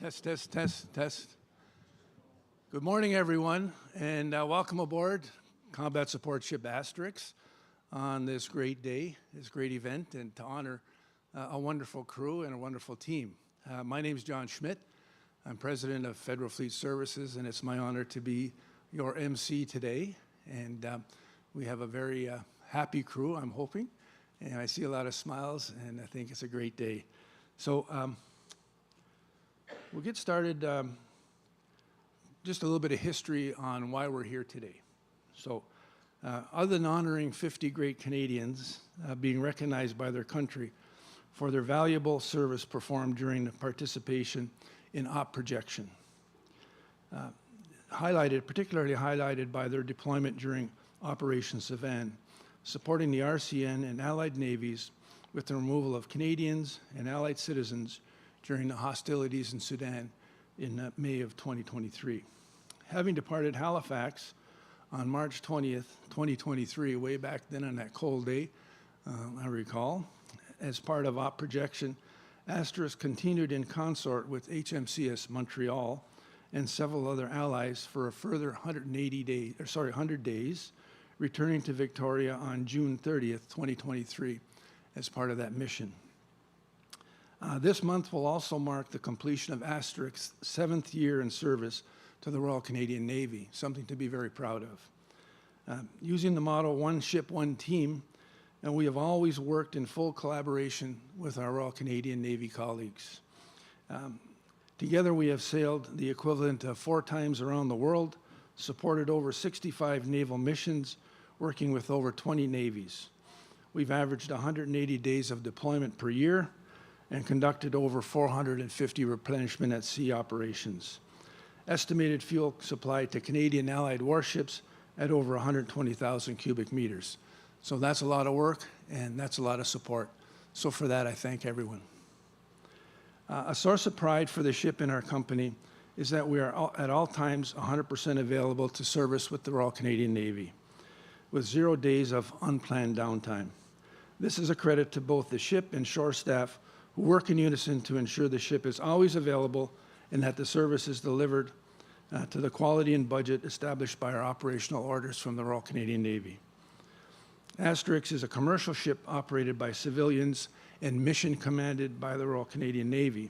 Test, test, test, test. Good morning, everyone, and welcome aboard Combat Support Ship Asterix on this great day, this great event, and to honor a wonderful crew and a wonderful team. My name is John Schmidt. I'm President of Federal Fleet Services, and it's my honor to be your MC today. And we have a very happy crew, I'm hoping, and I see a lot of smiles, and I think it's a great day. So we'll get started. Just a little bit of history on why we're here today. So other than honoring 50 great Canadians being recognized by their country for their valuable service performed during the participation in op projection, particularly highlighted by their deployment during Operation Savannah, supporting the RCN and Allied navies with the removal of Canadians and Allied citizens during the hostilities in Sudan in May of 2023. Having departed Halifax on March 20th, 2023, way back then on that cold day, I recall, as part of op projection, Asterix continued in consort with HMCS Montreal and several other allies for a further 100 days, returning to Victoria on June 30th, 2023, as part of that mission. This month will also mark the completion of Asterix's 7th year in service to the Royal Canadian Navy, something to be very proud of. Using the motto, one ship, one team, and we have always worked in full collaboration with our Royal Canadian Navy colleagues. Together we have sailed the equivalent of 4 times around the world, supported over 65 naval missions, working with over 20 navies. We've averaged 180 days of deployment per year and conducted over 450 replenishment at sea operations. Estimated fuel supply to Canadian Allied warships at over 120,000 cubic meters. So that's a lot of work and that's a lot of support. So for that, I thank everyone. A source of pride for the ship in our company is that we are at all times 100% available to service with the Royal Canadian Navy, with 0 days of unplanned downtime. This is a credit to both the ship and shore staff who work in unison to ensure the ship is always available and that the service is delivered to the quality and budget established by our operational orders from the Royal Canadian Navy. Asterix is a commercial ship operated by civilians and mission commanded by the Royal Canadian Navy,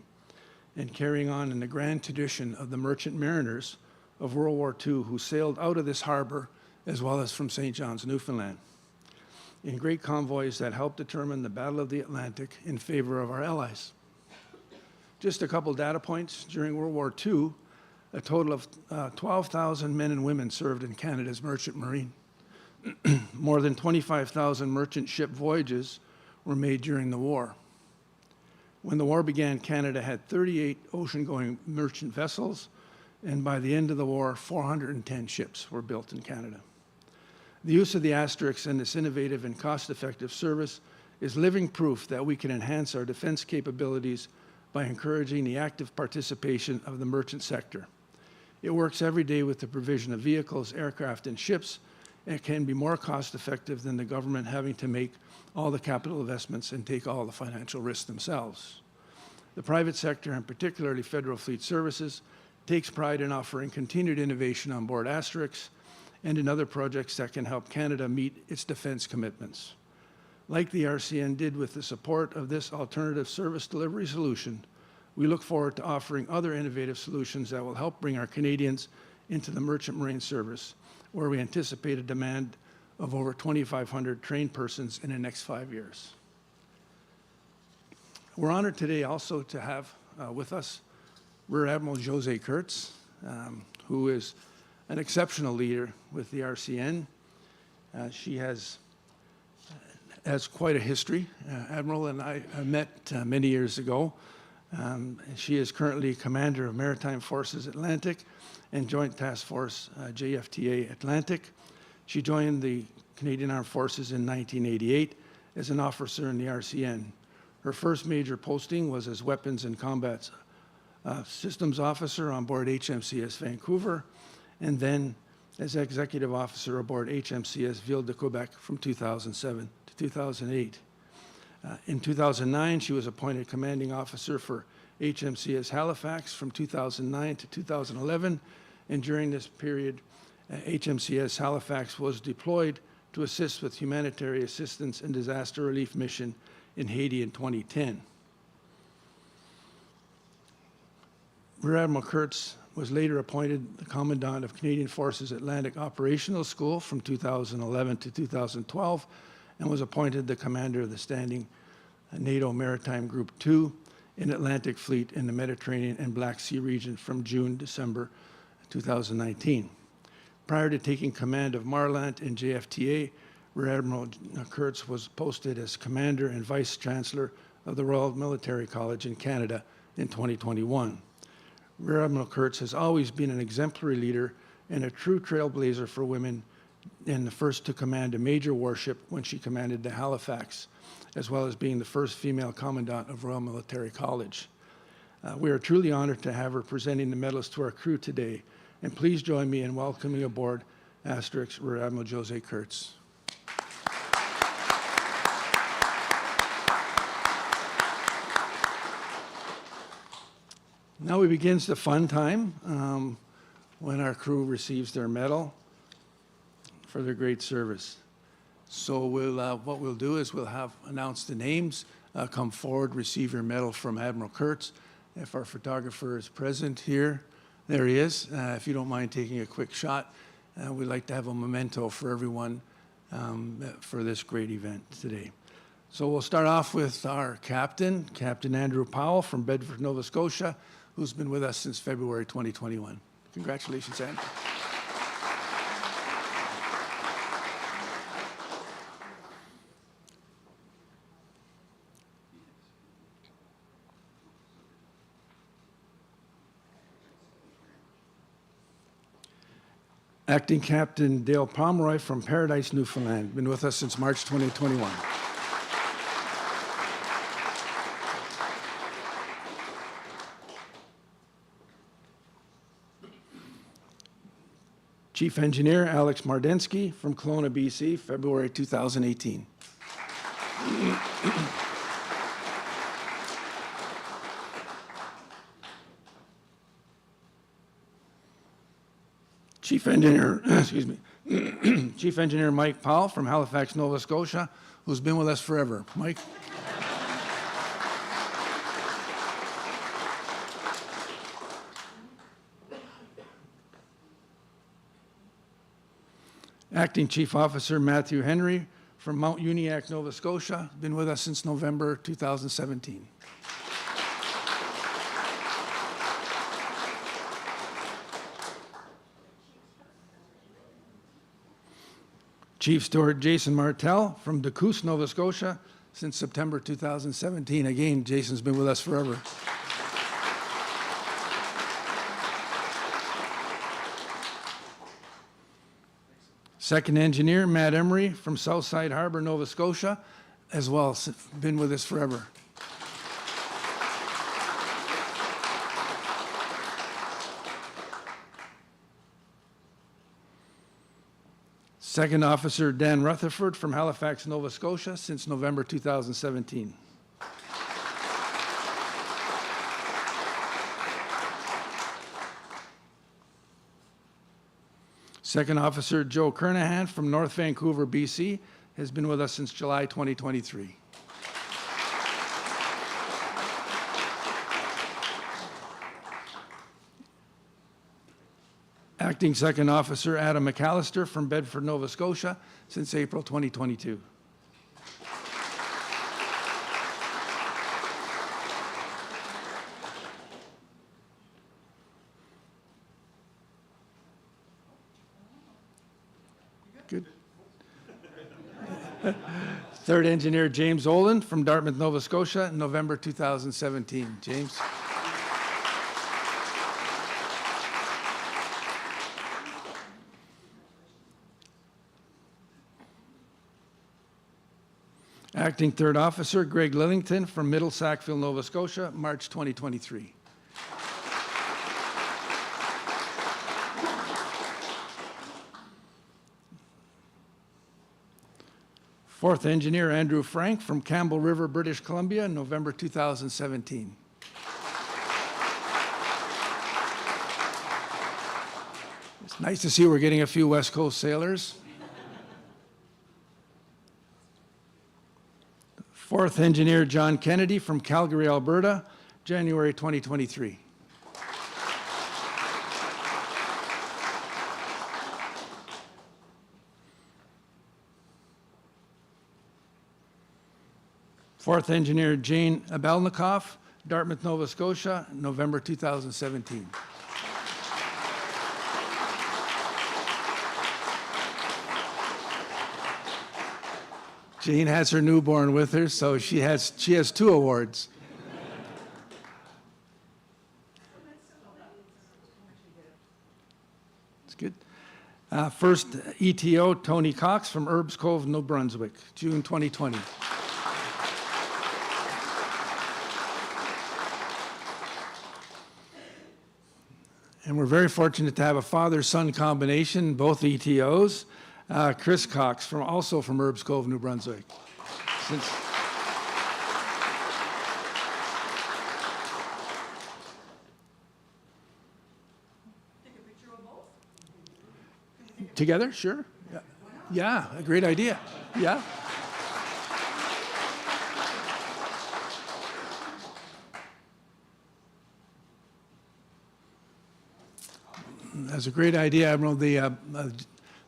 and carrying on in the grand tradition of the merchant mariners of World War II who sailed out of this harbor as well as from St. John's, Newfoundland, in great convoys that helped determine the Battle of the Atlantic in favor of our allies. Just a couple data points. During World War II, a total of 12,000 men and women served in Canada's merchant marine. More than 25,000 merchant ship voyages were made during the war. When the war began, Canada had 38 ocean-going merchant vessels, and by the end of the war, 410 ships were built in Canada. The use of the Asterix and this innovative and cost-effective service is living proof that we can enhance our defense capabilities by encouraging the active participation of the merchant sector. It works every day with the provision of vehicles, aircraft, and ships, and it can be more cost-effective than the government having to make all the capital investments and take all the financial risks themselves. The private sector, and particularly Federal Fleet Services, takes pride in offering continued innovation on board Asterix and in other projects that can help Canada meet its defense commitments. Like the RCN did with the support of this alternative service delivery solution, we look forward to offering other innovative solutions that will help bring our Canadians into the merchant marine service, where we anticipate a demand of over 2,500 trained persons in the next 5 years. We're honored today also to have with us Rear Admiral Jose Kurtz, who is an exceptional leader with the RCN. She has quite a history. Admiral and I met many years ago. She is currently Commander of Maritime Forces Atlantic and Joint Task Force JFTA Atlantic. She joined the Canadian Armed Forces in 1988 as an officer in the RCN. Her first major posting was as Weapons and Combat Systems Officer on board HMCS Vancouver, and then as Executive Officer aboard HMCS Ville de Quebec from 2007 to 2008. In 2009, she was appointed commanding officer for HMCS Halifax from 2009 to 2011, and during this period, HMCS Halifax was deployed to assist with humanitarian assistance and disaster relief mission in Haiti in 2010. Rear Admiral Kurtz was later appointed the Commandant of Canadian Forces Atlantic Operational School from 2011 to 2012, and was appointed the commander of the Standing NATO Maritime Group 2 in Atlantic Fleet in the Mediterranean and Black Sea region from June-December 2019. Prior to taking command of Marlant and JFTA, Rear Admiral Kurtz was posted as Commander and Vice Chancellor of the Royal Military College in Canada in 2021. Rear Admiral Kurtz has always been an exemplary leader and a true trailblazer for women, and the first to command a major warship when she commanded the Halifax, as well as being the first female commandant of Royal Military College. We are truly honored to have her presenting the medals to our crew today, and please join me in welcoming aboard Asterix Rear Admiral Jose Kurtz. Now begins the fun time when our crew receives their medal for their great service. So what we'll do is we'll have announce the names, come forward, receive your medal from Admiral Kurtz. If our photographer is present here, there he is. If you don't mind taking a quick shot, we'd like to have a memento for everyone for this great event today. So we'll start off with our captain, Captain Andrew Powell from Bedford, Nova Scotia, who's been with us since February 2021. Congratulations, Andrew. Acting Captain Dale Pomeroy from Paradise, Newfoundland, been with us since March 2021. Chief Engineer Alex Mardensky from Kelowna, BC, February 2018. Chief Engineer, Chief Engineer Mike Powell from Halifax, Nova Scotia, who's been with us forever. Mike. Acting Chief Officer Matthew Henry from Mount Uniacke, Nova Scotia, been with us since November 2017. Chief Steward Jason Martell from Decoos, Nova Scotia, since September 2017. Again, Jason's been with us forever. Second Engineer Matt Emery from Southside Harbor, Nova Scotia, as well, been with us forever. Second Officer Dan Rutherford from Halifax, Nova Scotia, since November 2017. Second Officer Joe Kernahan from North Vancouver, BC, has been with us since July 2023. Acting Second Officer Adam McAllister from Bedford, Nova Scotia, since April 2022. Good. Third Engineer James Olin from Dartmouth, Nova Scotia, November 2017. James. Acting Third Officer Greg Lillington from Middle Sackville, Nova Scotia, March 2023. Fourth engineer Andrew Frank from Campbell River, British Columbia, November 2017. It's nice to see we're getting a few West Coast sailors. Fourth engineer John Kennedy from Calgary, Alberta, January 2023. Fourth engineer Jane Abelnikoff, Dartmouth, Nova Scotia, November 2017. Jane has her newborn with her, so she has 2 awards. That's good. First ETO, Tony Cox from Herbs Cove, New Brunswick, June 2020. And we're very fortunate to have a father-son combination, both ETOs. Chris Cox, also from Herbs Cove, New Brunswick. Take a picture of both? Together, sure. Yeah, a great idea. Yeah. That's a great idea, Admiral. They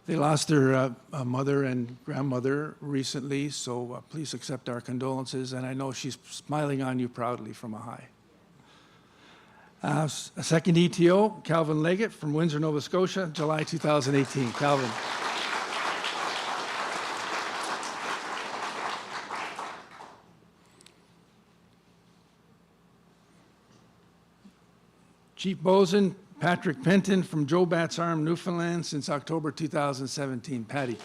lost their mother and grandmother recently, so please accept our condolences. And I know she's smiling on you proudly from a high. A second ETO, Calvin Leggett from Windsor, Nova Scotia, July 2018. Calvin. Chief Bosun Patrick Penton from Joe Bat's Arm, Newfoundland, since October 2017. Patty.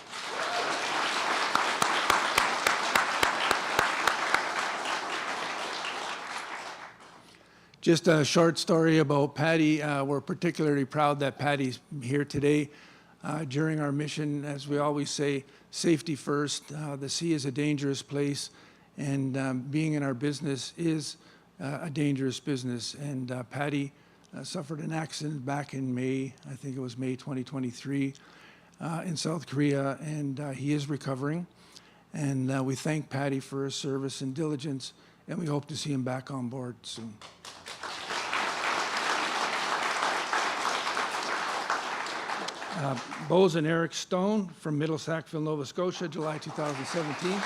Just a short story about Patty. We're particularly proud that Patty's here today. During our mission, as we always say, safety first. The sea is a dangerous place, and being in our business is a dangerous business. And Patty suffered an accident back in May, I think it was May 2023, in South Korea, and he is recovering. And we thank Patty for his service and diligence, and we hope to see him back on board soon. Bose and Eric Stone from Middle Sackville, Nova Scotia, July 2017.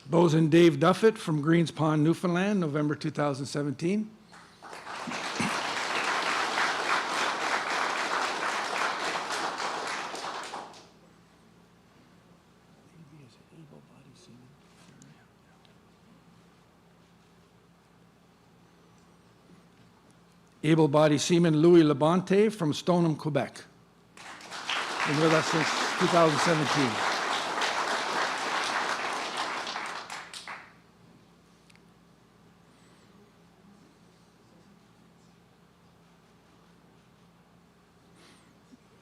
Bose and Dave Duffett from Greens Pond, Newfoundland, November 2017. Able-bodied seaman Louis Labonte from Stoneham, Quebec. Been with us since 2017.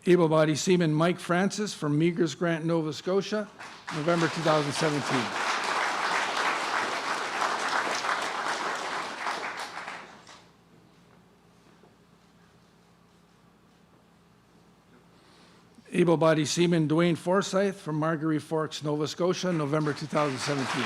Able-bodied seaman Mike Francis from Meagher's Grant, Nova Scotia, November 2017. Able-bodied seaman Dwayne Forsyth from Marguerite Forks, Nova Scotia, November 2017.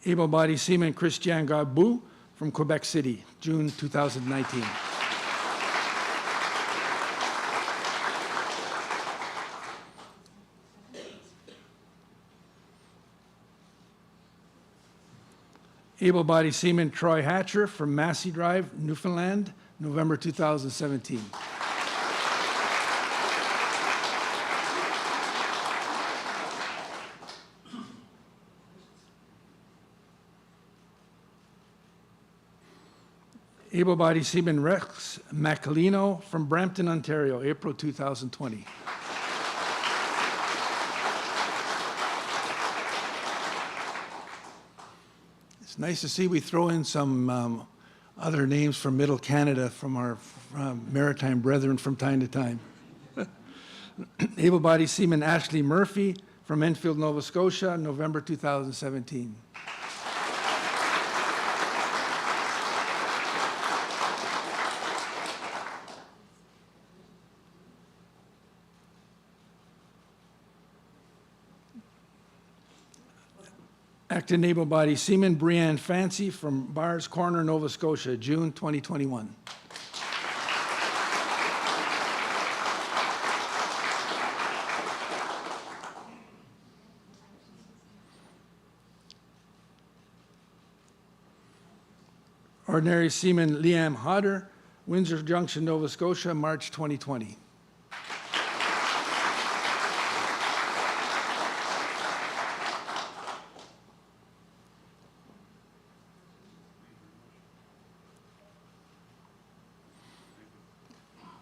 Able-bodied seaman Christian Garbou from Quebec City, June 2019. Able-bodied seaman Troy Hatcher from Massey Drive, Newfoundland, November 2017. Able-bodied seaman Rex Macalino from Brampton, Ontario, April 2020. It's nice to see we throw in some other names from Middle Canada from our maritime brethren from time to time. Able-bodied seaman Ashley Murphy from Enfield, Nova Scotia, November 2017. Acting able-bodied seaman Brianne Fancy from Bars Corner, Nova Scotia, June 2021. Ordinary seaman Liam Hodder, Windsor Junction, Nova Scotia, March 2020.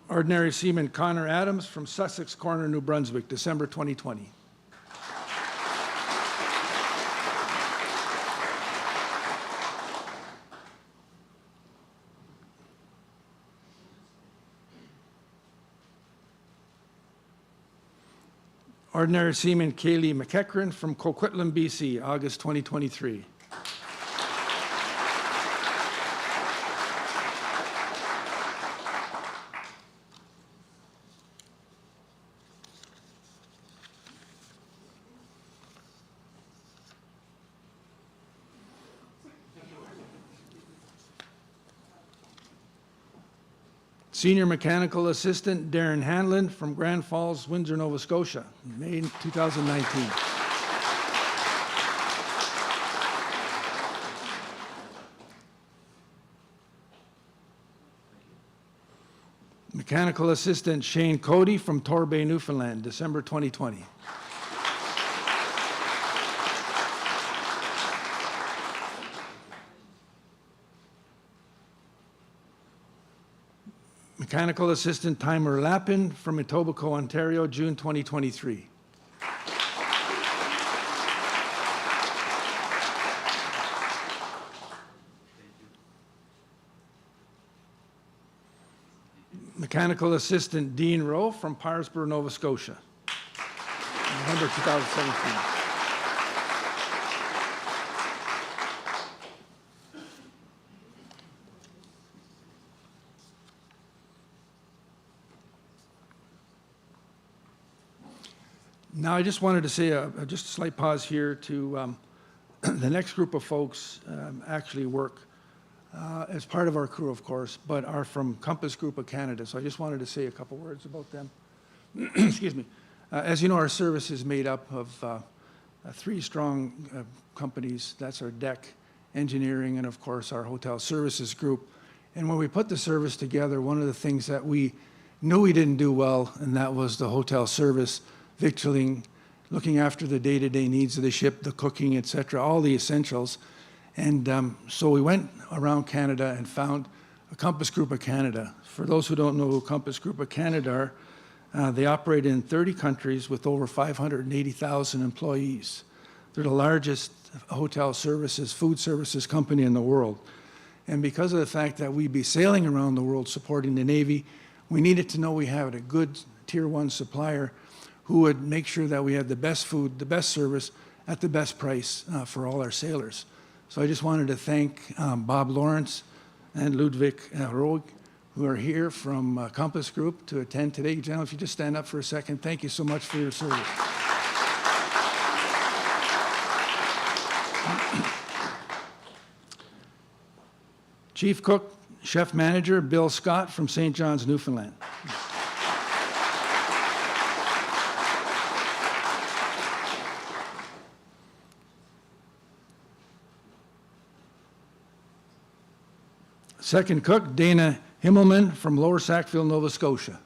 Ordinary seaman Connor Adams from Sussex Corner, New Brunswick, December 2020. Ordinary seaman Kaylee McEachran from Coquitlam, BC, August 2023. Senior Mechanical Assistant Darren Hanlon from Grand Falls, Windsor, Nova Scotia, May 2019. Mechanical Assistant Shane Cody from Torbay, Newfoundland, December 2020. Mechanical Assistant Timer Lappin from Etobicoke, Ontario, June 2023. Mechanical Assistant Dean Rowe from Parsborough, Nova Scotia, November 2017. Now, I just wanted to say just a slight pause here to the next group of folks actually work as part of our crew, of course, but are from Compass Group of Canada. So I just wanted to say a couple words about them. Excuse me. As you know, our service is made up of three strong companies. That's our deck, engineering, and of course our hotel services group. And when we put the service together, one of the things that we knew we didn't do well, and that was the hotel service, victualling, looking after the day-to-day needs of the ship, the cooking, et cetera, all the essentials. And so we went around Canada and found a Compass Group of Canada. For those who don't know who Compass Group of Canada are, they operate in 30 countries with over 580,000 employees. They're the largest hotel services, food services company in the world. And because of the fact that we'd be sailing around the world supporting the Navy, we needed to know we had a good Tier 1 supplier who would make sure that we had the best food, the best service, at the best price for all our sailors. So I just wanted to thank Bob Lawrence and Ludwig Roeg, who are here from Compass Group to attend today. Gentlemen, if you just stand up for a second, thank you so much for your service. Chief Cook, Chef Manager Bill Scott from St. John's, Newfoundland. Second cook, Dana Himmelman from Lower Sackville, Nova Scotia.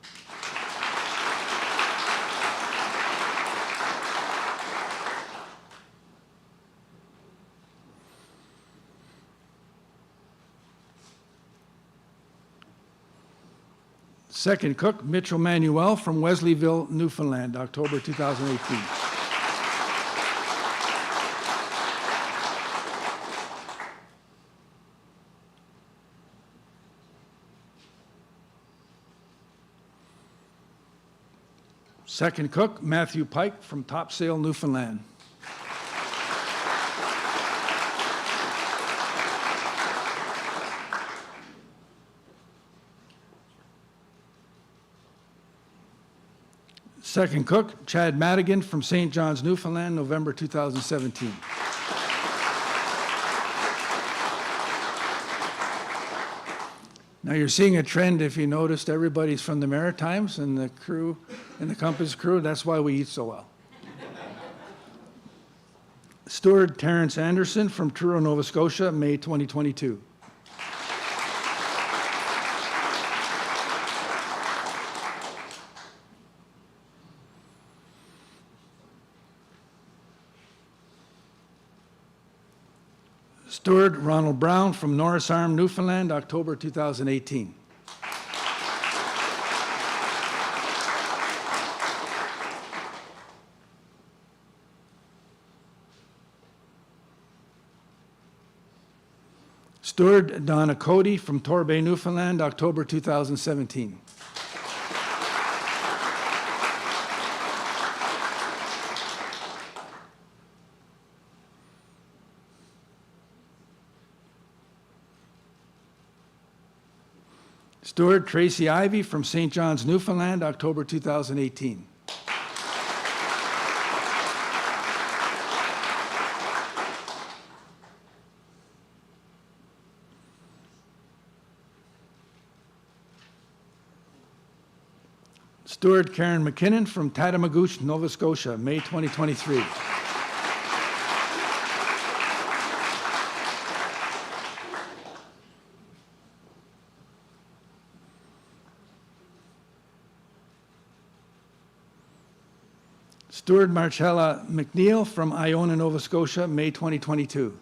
Second cook, Mitchell Manuel from Wesleyville, Newfoundland, October 2018. Second cook, Matthew Pike from Topsail, Newfoundland. Second cook, Chad Madigan from St. John's, Newfoundland, November 2017. Now you're seeing a trend, if you noticed, everybody's from the Maritimes and the crew, and the Compass crew, that's why we eat so well. Steward Terrence Anderson from Truro, Nova Scotia, May 2022. Steward Ronald Brown from Norris Arm, Newfoundland, October 2018. Steward Donna Cody from Torbay, Newfoundland, October 2017. Steward Tracy Ivy from St. John's, Newfoundland, October 2018. Steward Karen McKinnon from Tatamagouche, Nova Scotia, May 2023. Steward Marcella McNeil from Iona, Nova Scotia, May 2022.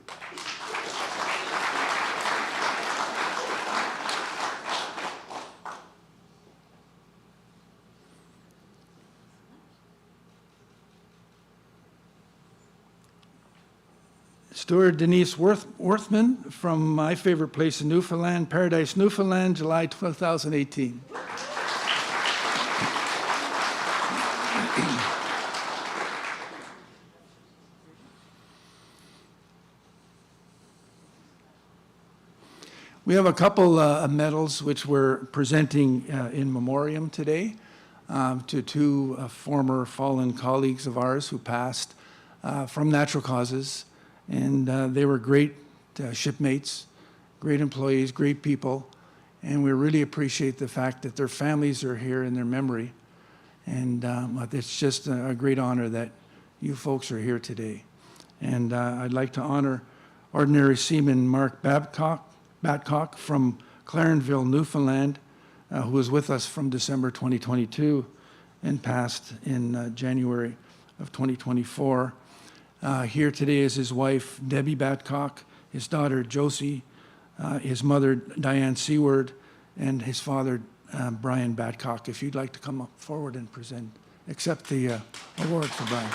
Steward Denise Worthman from my favorite place in Newfoundland, Paradise, Newfoundland, July 2018. We have a couple of medals which we're presenting in memoriam today to two former fallen colleagues of ours who passed from natural causes. And they were great shipmates, great employees, great people. And we really appreciate the fact that their families are here in their memory. And it's just a great honor that you folks are here today. And I'd like to honor Ordinary Seaman Mark Batcock from Clarenville, Newfoundland, who was with us from December 2022 and passed in January of 2024. Here today is his wife, Debbie Batcock, his daughter, Josie, his mother, Diane Seward, and his father, Brian Batcock. If you'd like to come up forward and accept the award for Brian.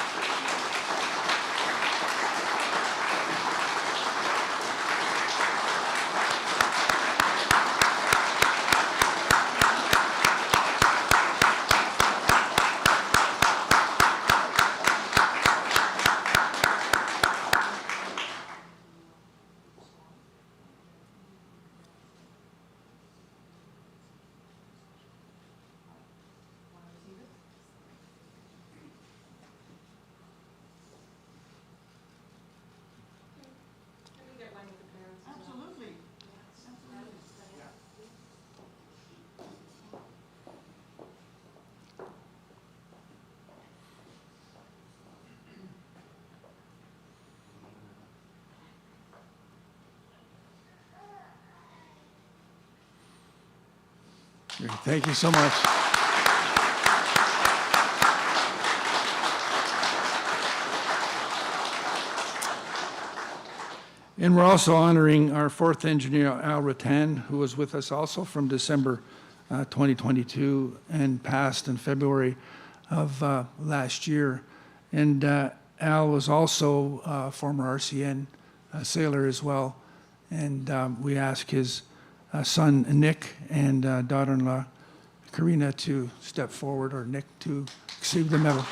Absolutely. Great. Thank you so much. And we're also honoring our fourth engineer, Al Rattan, who was with us also from December 2022 and passed in February of last year. And Al was also a former RCN sailor as well. And we ask his son Nick and daughter-in-law Karina to step forward, or Nick to receive the medal.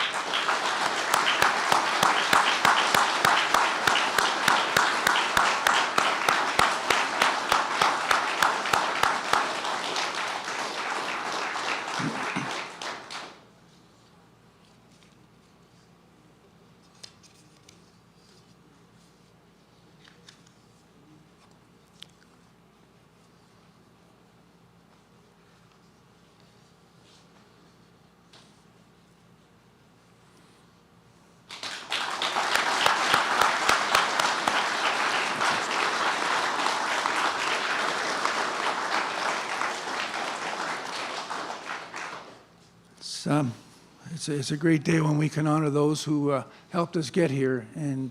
It's a great day when we can honor those who helped us get here, and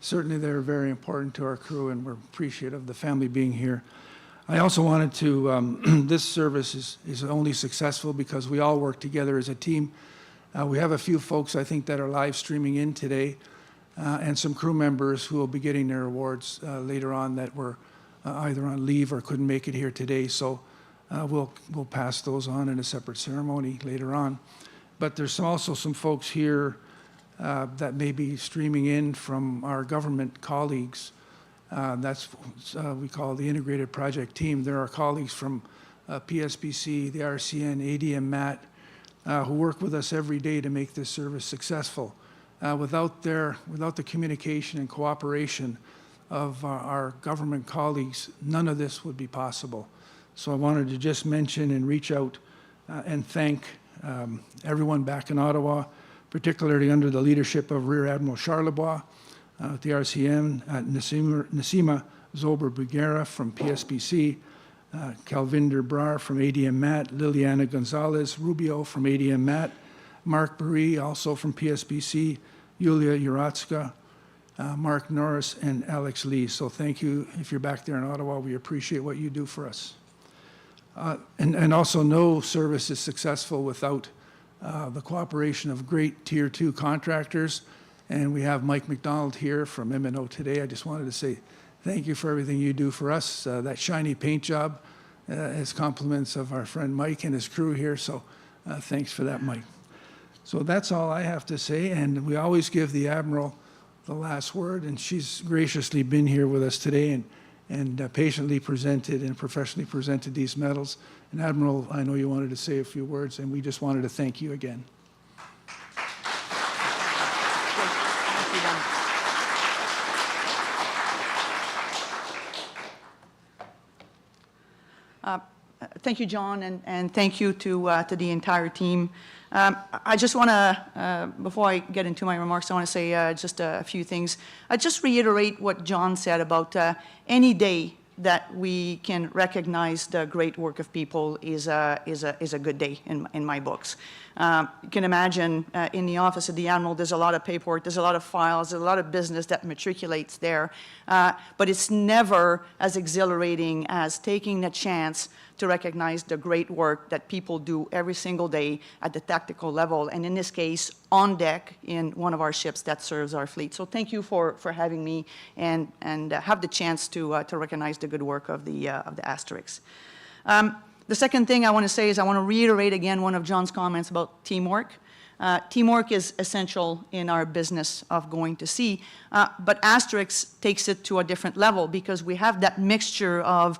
certainly they're very important to our crew, and we're appreciative of the family being here. I also wanted to, this service is only successful because we all work together as a team. We have a few folks, I think, that are live streaming in today, and some crew members who will be getting their awards later on that were either on leave or couldn't make it here today. So we'll pass those on in a separate ceremony later on. But there's also some folks here that may be streaming in from our government colleagues. That's we call the integrated project team. There are colleagues from PSBC, the RCN, ADM, MAT, who work with us every day to make this service successful. Without the communication and cooperation of our government colleagues, none of this would be possible. So I wanted to just mention and reach out and thank everyone back in Ottawa, particularly under the leadership of Rear Admiral Charlebois at the RCN, Nassima Zober-Bugera from PSBC, Calvinder Brar from ADM MAT, Liliana Gonzalez Rubio from ADM MAT, Mark Burry, also from PSBC, Yulia Uratska, Mark Norris, and Alex Lee. So thank you. If you're back there in Ottawa, we appreciate what you do for us. And also, no service is successful without the cooperation of great Tier 2 contractors. And we have Mike McDonald here from M&O today. I just wanted to say thank you for everything you do for us. That shiny paint job is compliments of our friend Mike and his crew here. So thanks for that, Mike. So that's all I have to say. And we always give the Admiral the last word. And she's graciously been here with us today and patiently presented and professionally presented these medals. And Admiral, I know you wanted to say a few words, and we just wanted to thank you again. Thank you, John, and thank you to the entire team. I just want to, before I get into my remarks, I want to say just a few things. I just reiterate what John said about any day that we can recognize the great work of people is a good day in my books. You can imagine in the office of the Admiral, there's a lot of paperwork, there's a lot of files, there's a lot of business that matriculates there, but it's never as exhilarating as taking the chance to recognize the great work that people do every single day at the tactical level, and in this case, on deck in one of our ships that serves our fleet. So thank you for having me and have the chance to recognize the good work of the Asterix. The second thing I want to say is I want to reiterate again one of John's comments about teamwork. Teamwork is essential in our business of going to sea, but Asterix takes it to a different level because we have that mixture of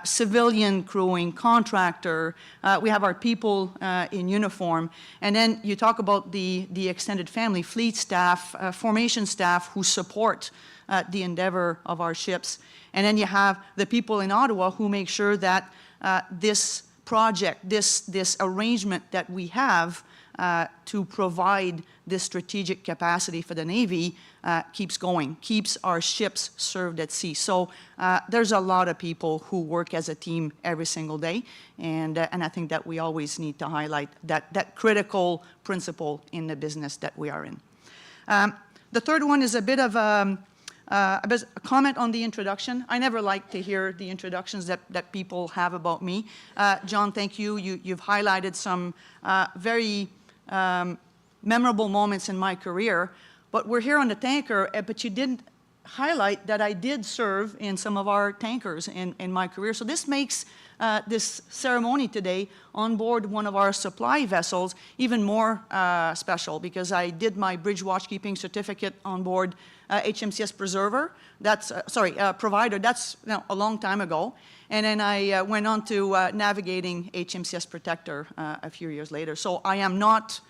civilian crewing, contractor, we have our people in uniform, and then you talk about the extended family, fleet staff, formation staff who support the endeavor of our ships, and then you have the people in Ottawa who make sure that this project, this arrangement that we have to provide this strategic capacity for the Navy keeps going, keeps our ships served at sea. So there's a lot of people who work as a team every single day, and I think that we always need to highlight that critical principle in the business that we are in. The third one is a bit of A comment on the introduction. I never like to hear the introductions that people have about me. John, thank you. You've highlighted some very memorable moments in my career, but we're here on the tanker, but you didn't highlight that I did serve in some of our tankers in my career. So this makes this ceremony today on board one of our supply vessels even more special, because I did my bridge watchkeeping certificate on board HMCS Preserver. That's, Provider. That's a long time ago. And then I went on to navigating HMCS Protector a few years later. So I am not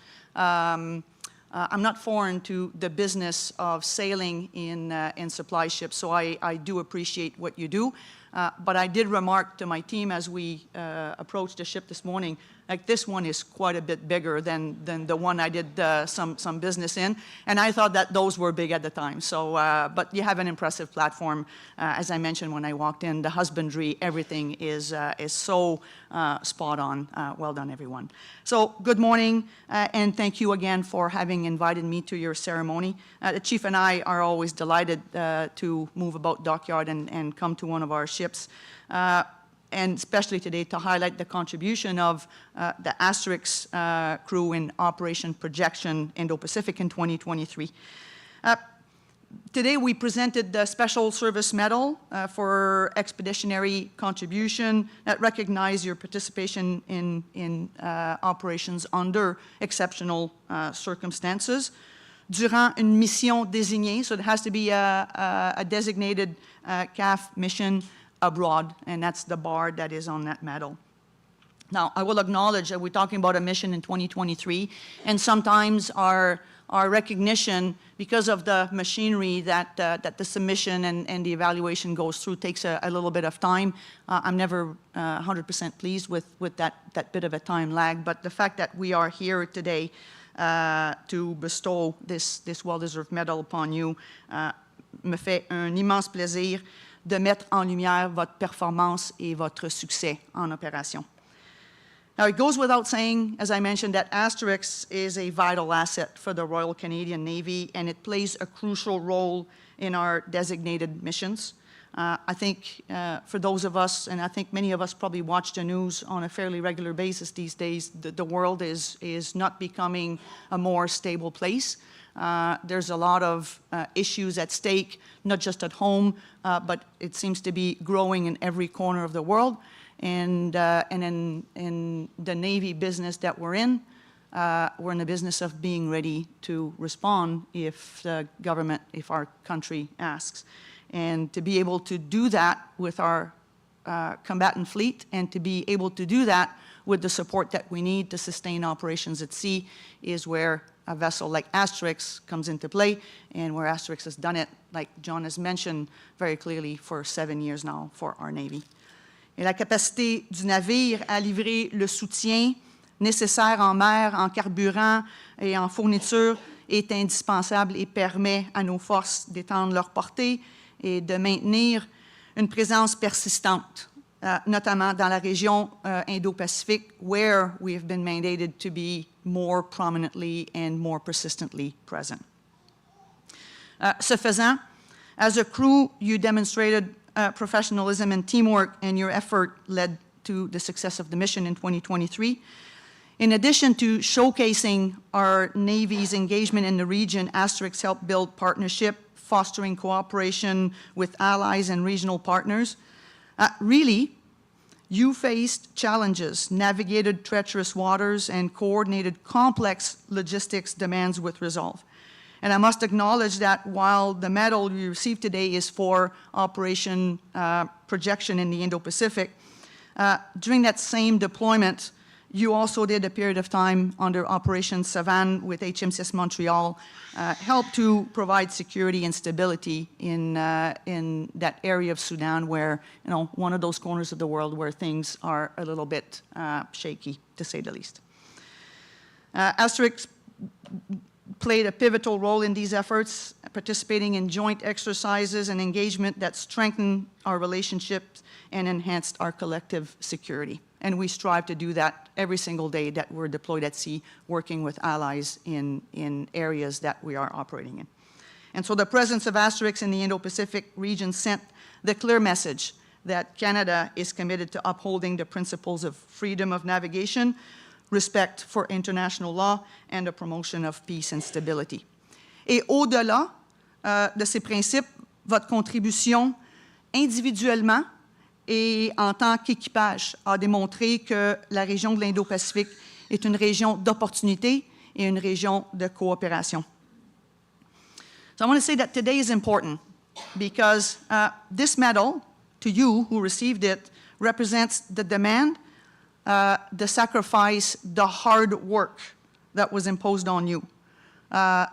I'm not foreign to the business of sailing in supply ships, so I do appreciate what you do. But I did remark to my team as we approached the ship this morning, like this one is quite a bit bigger than the one I did some business in, and I thought that those were big at the time. So, but you have an impressive platform. As I mentioned when I walked in, the husbandry, everything is so spot on. Well done, everyone. So, good morning, and thank you again for having invited me to your ceremony. The Chief and I are always delighted to move about dockyard and come to one of our ships. And especially today to highlight the contribution of the Asterix crew in Operation Projection Indo-Pacific in 2023. Today we presented the Special Service Medal for expeditionary contribution that recognize your participation in operations under exceptional circumstances. Durant une mission désignée, so it has to be a designated CAF mission abroad, and that's the bar that is on that medal. Now, I will acknowledge that we're talking about a mission in 2023, and sometimes our recognition, because of the machinery that the submission and the evaluation goes through, takes a little bit of time. I'm never 100% pleased with that bit of a time lag, but the fact that we are here today to bestow this well-deserved medal upon you me fait un immense plaisir de mettre en lumière votre performance et votre succès en opération. Now, it goes without saying, as I mentioned, that Asterix is a vital asset for the Royal Canadian Navy, and it plays a crucial role in our designated missions. I think for those of us, and I think many of us probably watch the news on a fairly regular basis these days, the world is not becoming a more stable place. There's a lot of issues at stake, not just at home, but it seems to be growing in every corner of the world. And in the Navy business that we're in the business of being ready to respond if the government, if our country asks. And to be able to do that with our combatant fleet, and to be able to do that with the support that we need to sustain operations at sea, is where a vessel like Asterix comes into play, and where Asterix has done it, like John has mentioned very clearly, for 7 years now for our Navy. Et la capacité du navire à livrer le soutien nécessaire en mer, en carburant et en fourniture est indispensable et permet à nos forces d'étendre leur portée et de maintenir une présence persistante, notamment dans la région Indo-Pacifique, where we have been mandated to be more prominently and more persistently present. Ce faisant, as a crew, you demonstrated professionalism and teamwork, and your effort led to the success of the mission in 2023. In addition to showcasing our Navy's engagement in the region, Asterix helped build partnership, fostering cooperation with allies and regional partners. Really, you faced challenges, navigated treacherous waters, and coordinated complex logistics demands with resolve. And I must acknowledge that while the medal you received today is for Operation Projection in the Indo-Pacific, during that same deployment, you also did a period of time under Operation Savannah with HMCS Montreal, helped to provide security and stability in that area of Sudan where, one of those corners of the world where things are a little bit shaky, to say the least. Asterix played a pivotal role in these efforts, participating in joint exercises and engagement that strengthened our relationships and enhanced our collective security. And we strive to do that every single day that we're deployed at sea, working with allies in areas that we are operating in. And so the presence of Asterix in the Indo-Pacific region sent the clear message that Canada is committed to upholding the principles of freedom of navigation, respect for international law, and the promotion of peace and stability. Et au-delà de ces principes, votre contribution individuellement et en tant qu'équipage a démontré que la région de l'Indo-Pacifique est une région d'opportunité et une région de coopération. So I want to say that today is important because this medal, to you who received it, represents the demand, the sacrifice, the hard work that was imposed on you.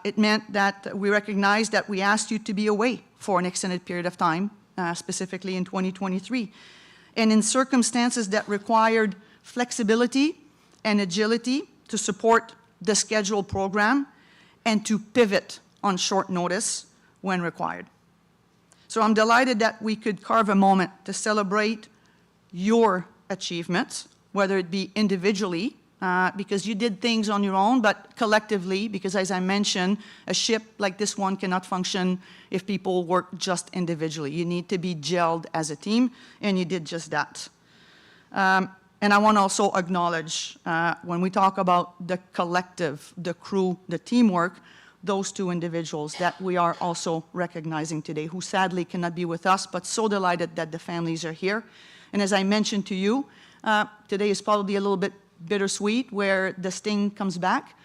It meant that we recognized that we asked you to be away for an extended period of time, specifically in 2023, and in circumstances that required flexibility and agility to support the scheduled program and to pivot on short notice when required. So I'm delighted that we could carve a moment to celebrate your achievements, whether it be individually, because you did things on your own, but collectively, because as I mentioned, a ship like this one cannot function if people work just individually. You need to be gelled as a team, and you did just that. And I want to also acknowledge, when we talk about the collective, the crew, the teamwork, those two individuals that we are also recognizing today, who sadly cannot be with us, but so delighted that the families are here. And as I mentioned to you, today is probably a little bit bittersweet, where the sting comes back.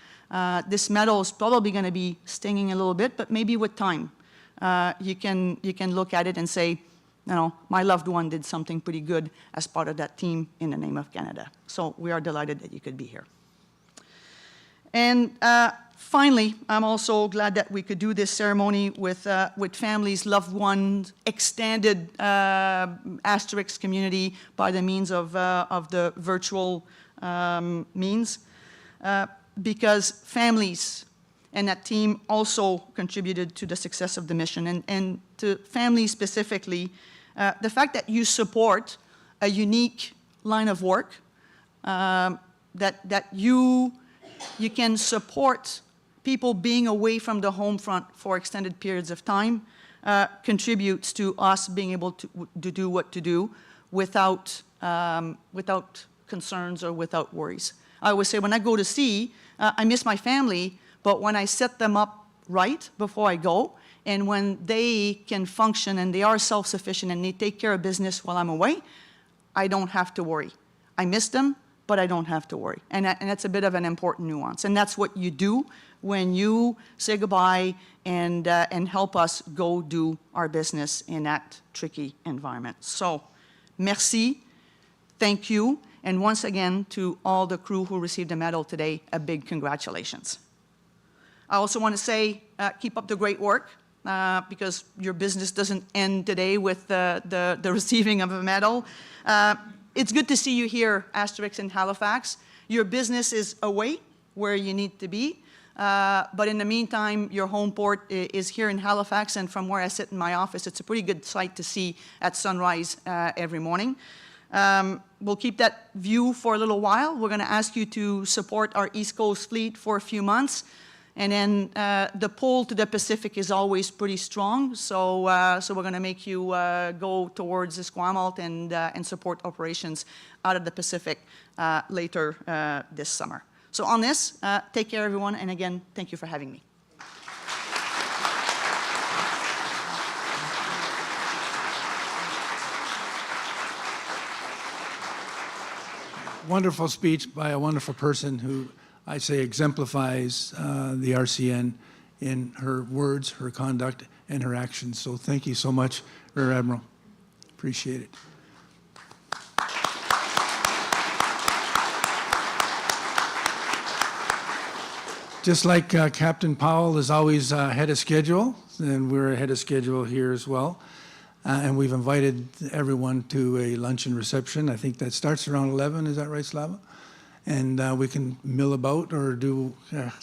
This medal is probably going to be stinging a little bit, but maybe with time, you can look at it and say, you know, my loved one did something pretty good as part of that team in the name of Canada. So we are delighted that you could be here. And finally, I'm also glad that we could do this ceremony with families, loved ones, extended Asterix community by the means of the virtual means, because families and that team also contributed to the success of the mission. And to families specifically, the fact that you support a unique line of work, that you can support people being away from the home front for extended periods of time, contributes to us being able to do what to do without concerns or without worries. I always say when I go to sea, I miss my family, but when I set them up right before I go, and when they can function and they are self-sufficient and they take care of business while I'm away, I don't have to worry. I miss them, but I don't have to worry. And that's a bit of an important nuance. And that's what you do when you say goodbye and help us go do our business in that tricky environment. So, merci, thank you, and once again, to all the crew who received the medal today, a big congratulations. I also want to say, keep up the great work, because your business doesn't end today with the receiving of a medal. It's good to see you here, Asterix in Halifax. Your business is away where you need to be, but in the meantime, your home port is here in Halifax, and from where I sit in my office, it's a pretty good sight to see at sunrise every morning. We'll keep that view for a little while. We're going to ask you to support our East Coast fleet for a few months. And then the pull to the Pacific is always pretty strong, so we're going to make you go towards Esquimalt and support operations out of the Pacific later this summer. So on this, take care, everyone, and again, thank you for having me. Wonderful speech by a wonderful person who I say exemplifies the RCN in her words, her conduct, and her actions. So thank you so much, Rear Admiral. Appreciate it. Just like Captain Powell is always ahead of schedule, and we're ahead of schedule here as well. And we've invited everyone to a luncheon reception. I think that starts around 11, is that right, Slava? And we can mill about or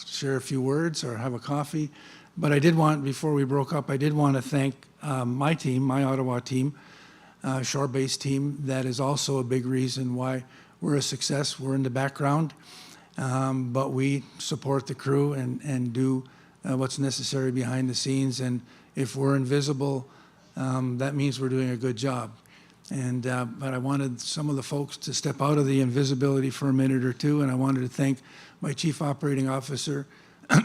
share a few words or have a coffee. But I did want, before we broke up, I did want to thank my team, my Ottawa team, shore-based team. That is also a big reason why we're a success. We're in the background, but we support the crew and do what's necessary behind the scenes. And if we're invisible, that means we're doing a good job. And but I wanted some of the folks to step out of the invisibility for a minute or two, and I wanted to thank my Chief Operating Officer,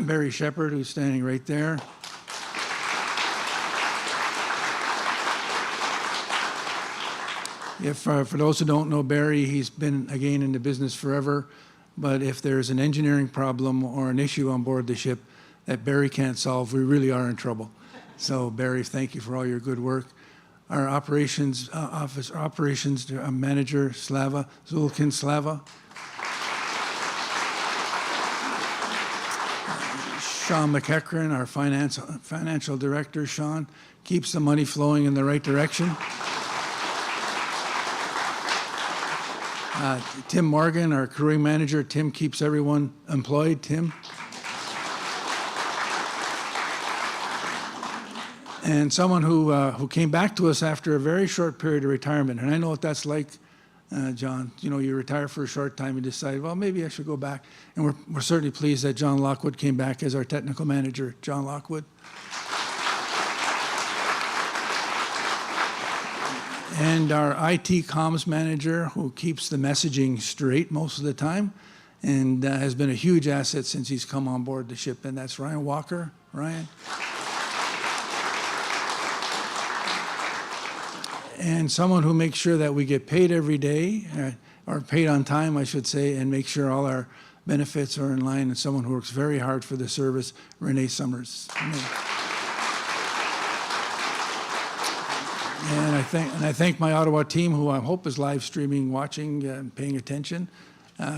Barry Shepherd, who's standing right there. If, for those who don't know Barry, he's been, again, in the business forever, but if there's an engineering problem or an issue on board the ship that Barry can't solve, we really are in trouble. So Barry, thank you for all your good work. Our operations manager, Slava, Zulkin Slava. Sean McEachran, our financial director. Sean keeps the money flowing in the right direction. Tim Morgan, our crewing manager. Tim keeps everyone employed. Tim. And someone who came back to us after a very short period of retirement. And I know what that's like, John. You know, you retire for a short time and decide, well, maybe I should go back. And we're certainly pleased that John Lockwood came back as our technical manager. John Lockwood. And our IT comms manager, who keeps the messaging straight most of the time and has been a huge asset since he's come on board the ship, and that's Ryan Walker. Ryan. And someone who makes sure that we get paid every day, or paid on time, I should say, and make sure all our benefits are in line, and someone who works very hard for the service, Renee Summers. And I thank my Ottawa team, who I hope is live streaming, watching, and paying attention.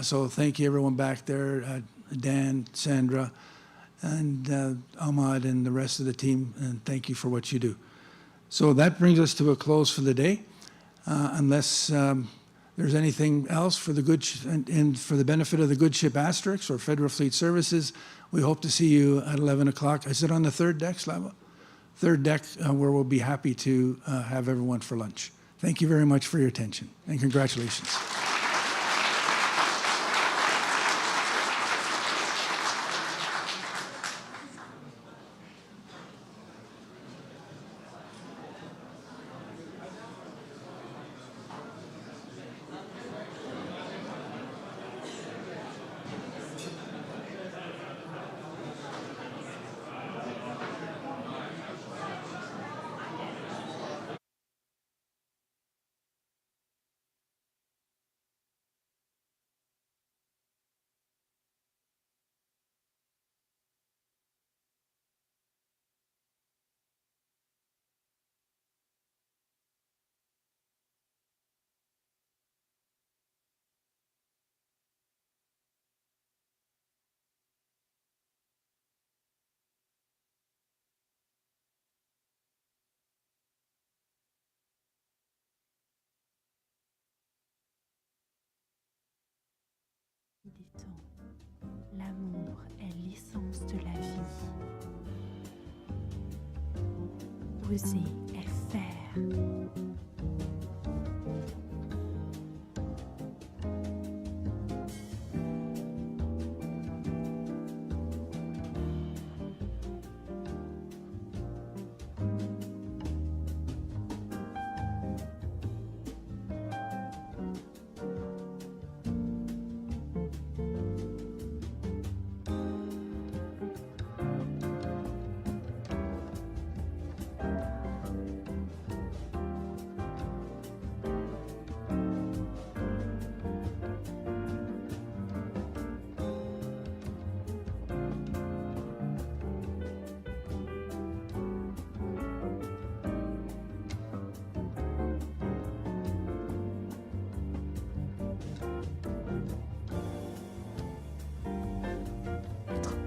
So thank you, everyone back there, Dan, Sandra, and Ahmad, and the rest of the team, and thank you for what you do. So that brings us to a close for the day, unless there's anything else for the good and for the benefit of the good ship Asterix or Federal Fleet Services. We hope to see you at 11 o'clock. I sit on the third deck, Slava? Third deck, where we'll be happy to have everyone for lunch. Thank you very much for your attention, and congratulations. Dit-on, l'amour est l'essence de la vie. Oser est faire.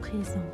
Présent,